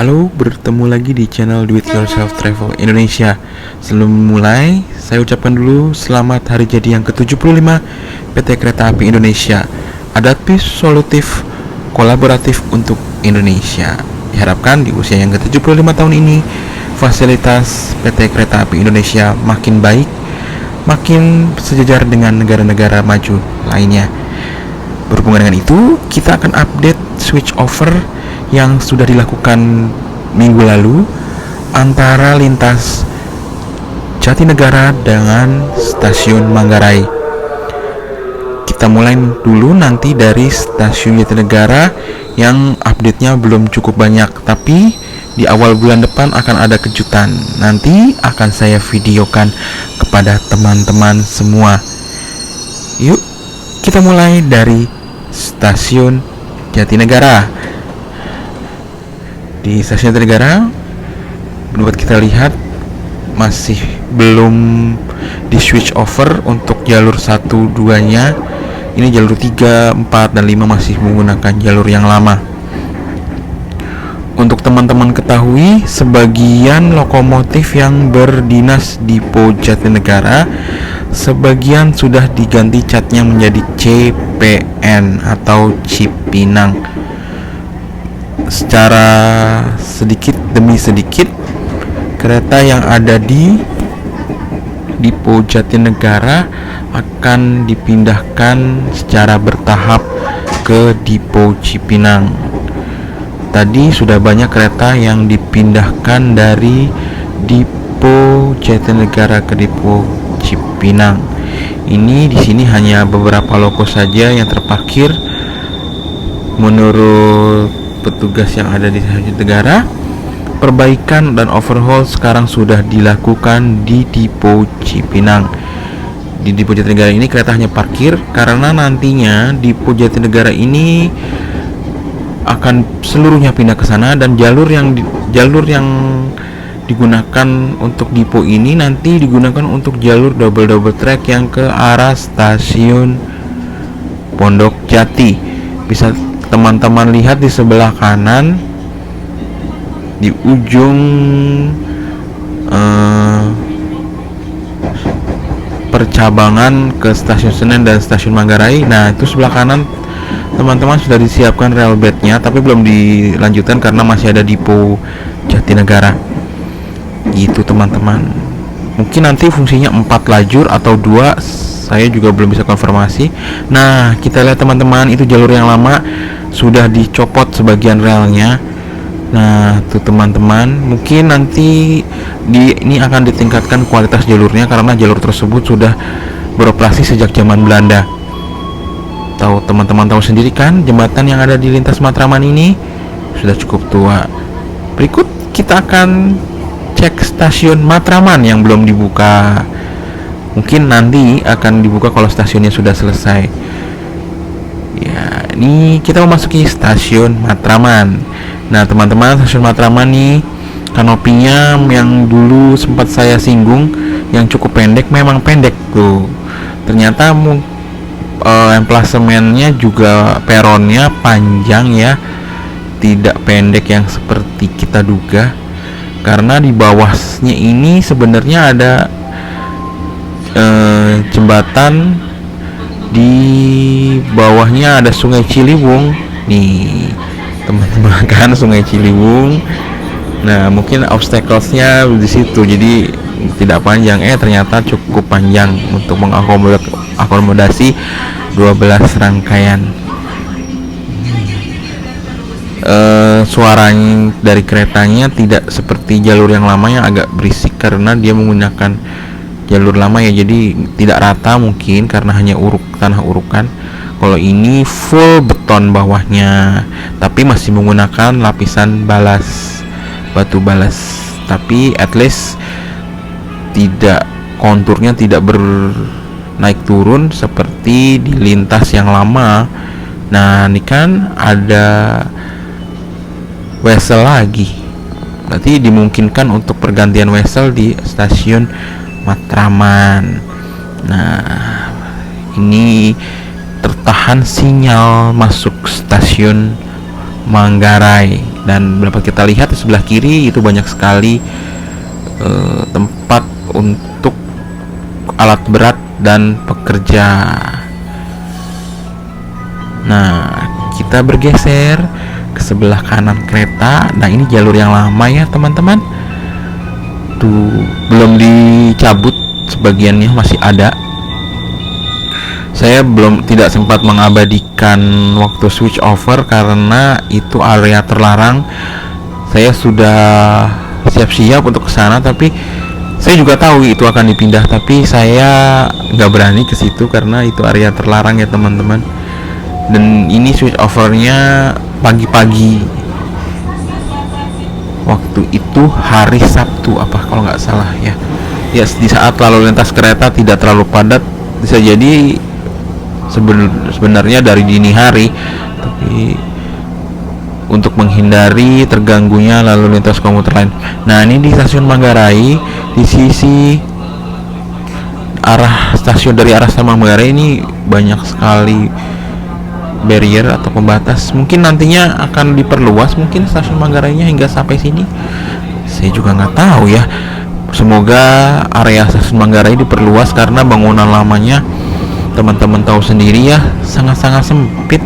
Halo, bertemu lagi di channel Do It Yourself Travel Indonesia. Sebelum mulai, saya ucapkan dulu selamat hari jadi yang ke-75 PT Kereta Api Indonesia. Adaptif, solutif, kolaboratif untuk Indonesia. Diharapkan di usia yang ke-75 tahun ini, fasilitas PT Kereta Api Indonesia makin baik, makin sejajar dengan negara-negara maju lainnya. Berhubungan dengan itu, kita akan update switch over yang sudah dilakukan minggu lalu antara lintas Jatinegara dengan stasiun Manggarai. Kita mulai dulu nanti dari stasiun Jatinegara yang update-nya belum cukup banyak, tapi di awal bulan depan akan ada kejutan. Nanti akan saya videokan kepada teman-teman semua. Yuk, kita mulai dari stasiun Jatinegara. Di stasiun Jatinegara, buat kita lihat masih belum di switch over untuk jalur 1-2-nya. Ini jalur 3, 4, dan 5 masih menggunakan jalur yang lama. Untuk teman-teman ketahui, sebagian lokomotif yang berdinas di Po Jatinegara, sebagian sudah diganti catnya menjadi CPN atau Cipinang. Secara sedikit demi sedikit, kereta yang ada di Depo Jatinegara akan dipindahkan secara bertahap ke Depo Cipinang. Tadi sudah banyak kereta yang dipindahkan dari Depo Jatinegara ke Depo Cipinang. Ini di sini hanya beberapa loko saja yang terparkir. Menurut petugas yang ada di stasiun Jatinegara, perbaikan dan overhaul sekarang sudah dilakukan di Depo Cipinang. Di Depo Jatinegara ini kereta hanya parkir karena nantinya Depo Jatinegara ini akan seluruhnya pindah ke sana, dan jalur yang digunakan untuk Depo ini nanti digunakan untuk jalur double track yang ke arah stasiun Pondok Jati. Bisa teman-teman lihat di sebelah kanan, di ujung percabangan ke stasiun Senen dan stasiun Manggarai. Nah, itu sebelah kanan teman-teman sudah disiapkan rail bednya, tapi belum dilanjutkan karena masih ada Depo Jatinegara. Gitu teman-teman. Mungkin nanti fungsinya 4 lajur atau 2, saya juga belum bisa konfirmasi. Nah, kita lihat teman-teman, itu jalur yang lama sudah dicopot sebagian relnya. Nah, tuh teman-teman, mungkin nanti ini akan ditingkatkan kualitas jalurnya karena jalur tersebut sudah beroperasi sejak zaman Belanda. Teman-teman tahu sendiri kan, jembatan yang ada di lintas Matraman ini sudah cukup tua. Berikut kita akan cek stasiun Matraman yang belum dibuka. Mungkin nanti akan dibuka kalau stasiunnya sudah selesai. Ya, ini kita memasuki stasiun Matraman. Nah, teman-teman, stasiun Matraman nih, kanopinya yang dulu sempat saya singgung, yang cukup pendek, memang pendek tuh. Ternyata emplasemennya juga, peronnya panjang ya, tidak pendek yang seperti kita duga. Karena di bawahnya ini sebenarnya ada jembatan. Di bawahnya ada Sungai Ciliwung nih teman-teman, kan Sungai Ciliwung. Nah, mungkin obstacles-nya di situ, jadi tidak panjang, ternyata cukup panjang untuk mengakomodasi 12 rangkaian. Suaranya dari keretanya tidak seperti jalur yang lama yang agak berisik karena dia menggunakan jalur lama ya, jadi tidak rata mungkin karena hanya tanah urukan. Kalau ini full beton bawahnya, tapi masih menggunakan lapisan batu balas, tapi at least tidak, konturnya tidak bernaik turun seperti di lintas yang lama. Nah, ini kan ada wesel lagi, berarti dimungkinkan untuk pergantian wesel di stasiun Matraman. Nah, ini tertahan sinyal masuk stasiun Manggarai. Dan dapat kita lihat di sebelah kiri itu banyak sekali tempat untuk alat berat dan pekerja. Nah, kita bergeser ke sebelah kanan kereta. Nah, ini jalur yang lama ya teman-teman. Tuh, belum dicabut, sebagiannya masih ada. Saya tidak sempat mengabadikan waktu switch over karena itu area terlarang. Saya sudah siap-siap untuk ke sana, tapi saya juga tahu itu akan dipindah, tapi saya nggak berani ke situ karena itu area terlarang ya teman-teman. Dan ini switch overnya pagi-pagi. Waktu itu hari Sabtu apa kalau nggak salah ya. Ya, di saat lalu lintas kereta tidak terlalu padat, bisa jadi sebenarnya dari dini hari, tapi untuk menghindari terganggunya lalu lintas komuter lain. Nah, ini di stasiun Manggarai, di sisi arah stasiun dari arah Manggarai ini banyak sekali barrier atau pembatas. Mungkin nantinya akan diperluas mungkin stasiun Manggarainya hingga sampai sini. Saya juga nggak tahu ya. Semoga area stasiun Manggarai diperluas karena bangunan lamanya teman-teman tahu sendiri ya, sangat-sangat sempit.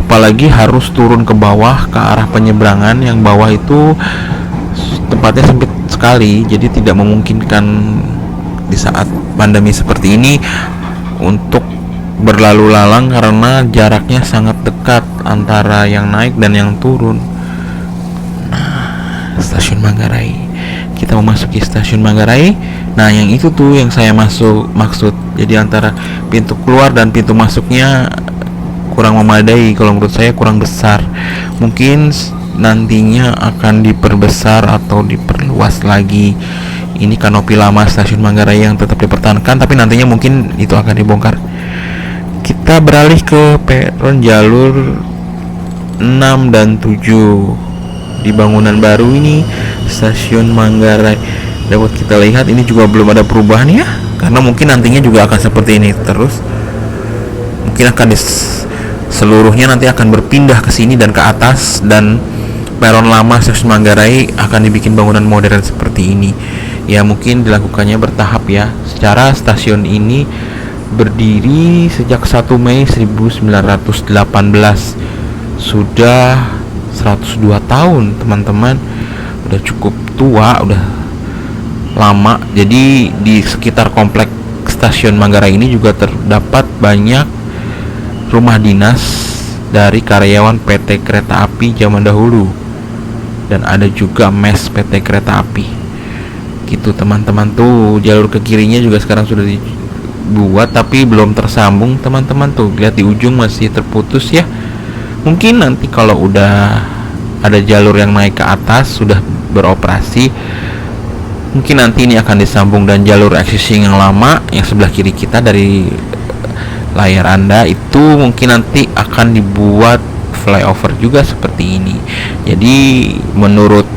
Apalagi harus turun ke bawah ke arah penyeberangan, yang bawah itu tempatnya sempit sekali, jadi tidak memungkinkan di saat pandemi seperti ini untuk berlalu lalang karena jaraknya sangat dekat antara yang naik dan yang turun. Nah, stasiun Manggarai. Kita memasuki stasiun Manggarai. Nah, yang itu tuh yang saya maksud. Jadi antara pintu keluar dan pintu masuknya kurang memadai, kalau menurut saya kurang besar. Mungkin nantinya akan diperbesar atau diperluas lagi. Ini kanopi lama stasiun Manggarai yang tetap dipertahankan, tapi nantinya mungkin itu akan dibongkar. Kita beralih ke peron jalur 6 dan 7 di bangunan baru ini stasiun Manggarai. Dapat kita lihat ini juga belum ada perubahan ya, karena mungkin nantinya juga akan seperti ini terus. Mungkin akan seluruhnya nanti akan berpindah ke sini dan ke atas, dan peron lama stasiun Manggarai akan dibikin bangunan modern seperti ini. Ya, mungkin dilakukannya bertahap ya. Secara stasiun ini berdiri sejak 1 Mei 1918. Sudah 102 tahun, teman-teman. Udah cukup tua, udah lama. Jadi di sekitar komplek stasiun Manggarai ini juga terdapat banyak rumah dinas dari karyawan PT Kereta Api zaman dahulu, dan ada juga mes PT Kereta Api. Gitu teman-teman. Tuh jalur ke kirinya juga sekarang sudah dibuat tapi belum tersambung teman-teman. Tuh lihat di ujung masih terputus ya. Mungkin nanti kalau udah ada jalur yang naik ke atas sudah beroperasi, mungkin nanti ini akan disambung, dan jalur existing yang lama yang sebelah kiri kita dari layar Anda itu mungkin nanti akan dibuat flyover juga seperti ini. Jadi menurut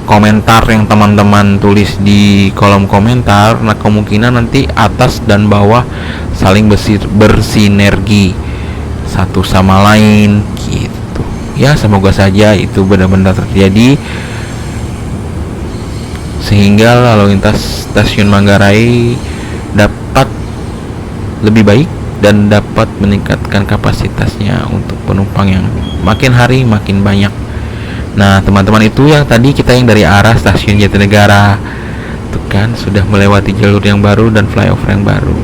komentar yang teman-teman tulis di kolom komentar, nah kemungkinan nanti atas dan bawah saling bersinergi satu sama lain gitu ya. Semoga saja itu benar-benar terjadi sehingga lalu lintas stasiun Manggarai dapat lebih baik dan dapat meningkatkan kapasitasnya untuk penumpang yang makin hari makin banyak. Nah teman-teman, itu yang tadi kita yang dari arah stasiun Jatinegara tuh kan sudah melewati jalur yang baru dan flyover yang baru.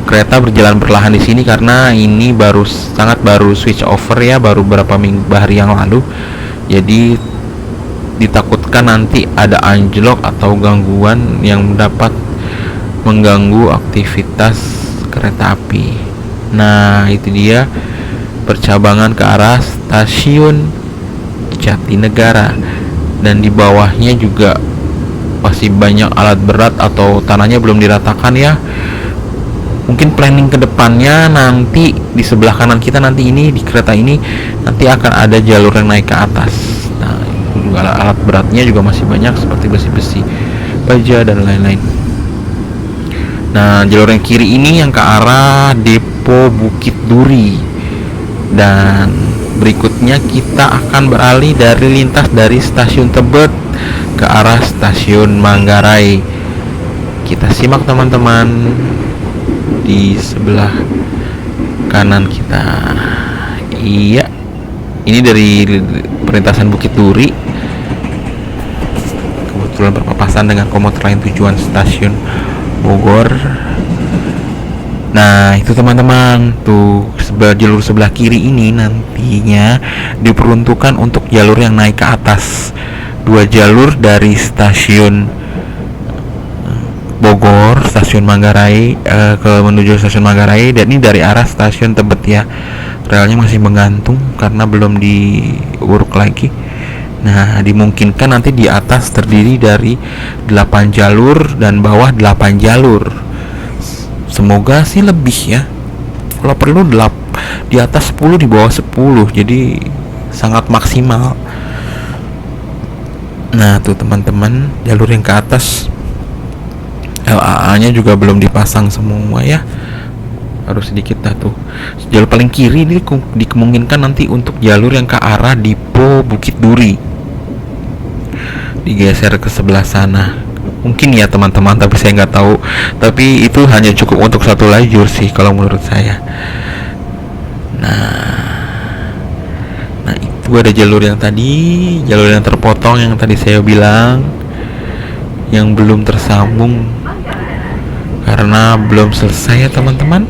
Kereta berjalan perlahan di sini karena ini sangat baru switch over ya, baru beberapa hari yang lalu. Jadi ditakutkan nanti ada anjlok atau gangguan yang dapat mengganggu aktivitas kereta api. Nah itu dia percabangan ke arah stasiun Jatinegara, dan di bawahnya juga masih banyak alat berat atau tanahnya belum diratakan ya. Mungkin planning kedepannya nanti di sebelah kanan kita nanti ini di kereta ini nanti akan ada jalur yang naik ke atas. Nah itu juga alat beratnya juga masih banyak seperti besi-besi, baja dan lain-lain. Nah jalur yang kiri ini yang ke arah Depo Bukit Duri, dan berikutnya kita akan beralih dari lintas dari stasiun Tebet ke arah stasiun Manggarai. Kita simak teman-teman di sebelah kanan kita. Iya, ini dari perlintasan Bukit Duri, kebetulan berpapasan dengan komuter lain tujuan stasiun Bogor. Nah itu teman-teman, tuh jalur sebelah kiri ini nantinya diperuntukkan untuk jalur yang naik ke atas. Dua jalur dari stasiun Bogor, stasiun Manggarai ke menuju stasiun Manggarai, dan ini dari arah stasiun Tebet ya. Relnya masih menggantung karena belum diuruk lagi. Nah, dimungkinkan nanti di atas terdiri dari 8 jalur dan bawah 8 jalur. Semoga sih lebih ya. Kalau perlu di atas 10, di bawah 10. Jadi sangat maksimal. Nah, tuh teman-teman, jalur yang ke atas LAA-nya juga belum dipasang semua ya. Harus sedikit dah tuh. Jalur paling kiri ini dikemungkinkan nanti untuk jalur yang ke arah Dipo Bukit Duri, digeser ke sebelah sana. Mungkin ya teman-teman, tapi saya nggak tahu. Tapi itu hanya cukup untuk satu lajur sih kalau menurut saya. Nah itu ada jalur yang tadi, jalur yang terpotong yang tadi saya bilang, yang belum tersambung karena belum selesai ya teman-teman.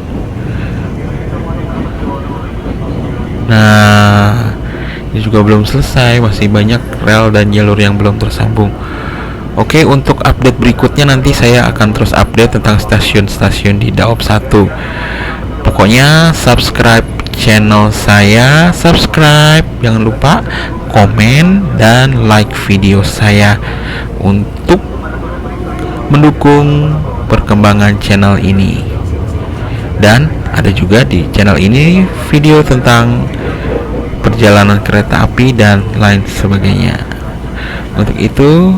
Nah ini juga belum selesai, masih banyak rel dan jalur yang belum tersambung. Oke, untuk update berikutnya nanti saya akan terus update tentang stasiun-stasiun di Daop 1. Pokoknya subscribe channel saya, subscribe, jangan lupa komen dan like video saya untuk mendukung perkembangan channel ini. Dan ada juga di channel ini video tentang perjalanan kereta api dan lain sebagainya. Untuk itu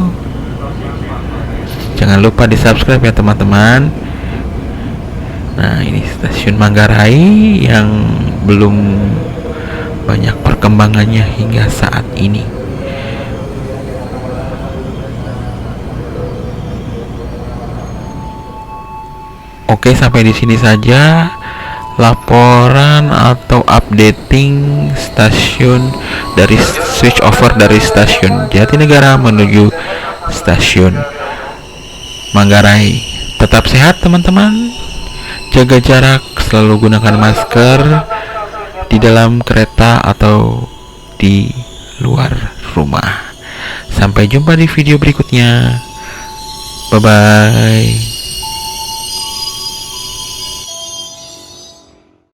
jangan lupa di subscribe ya teman-teman. Nah ini stasiun Manggarai yang belum banyak perkembangannya hingga saat ini. Oke, sampai di sini saja laporan atau updating stasiun dari switch over dari stasiun Jatinegara menuju stasiun Manggarai. Tetap sehat teman-teman, jaga jarak, selalu gunakan masker di dalam kereta atau di luar rumah. Sampai jumpa di video berikutnya. Bye bye.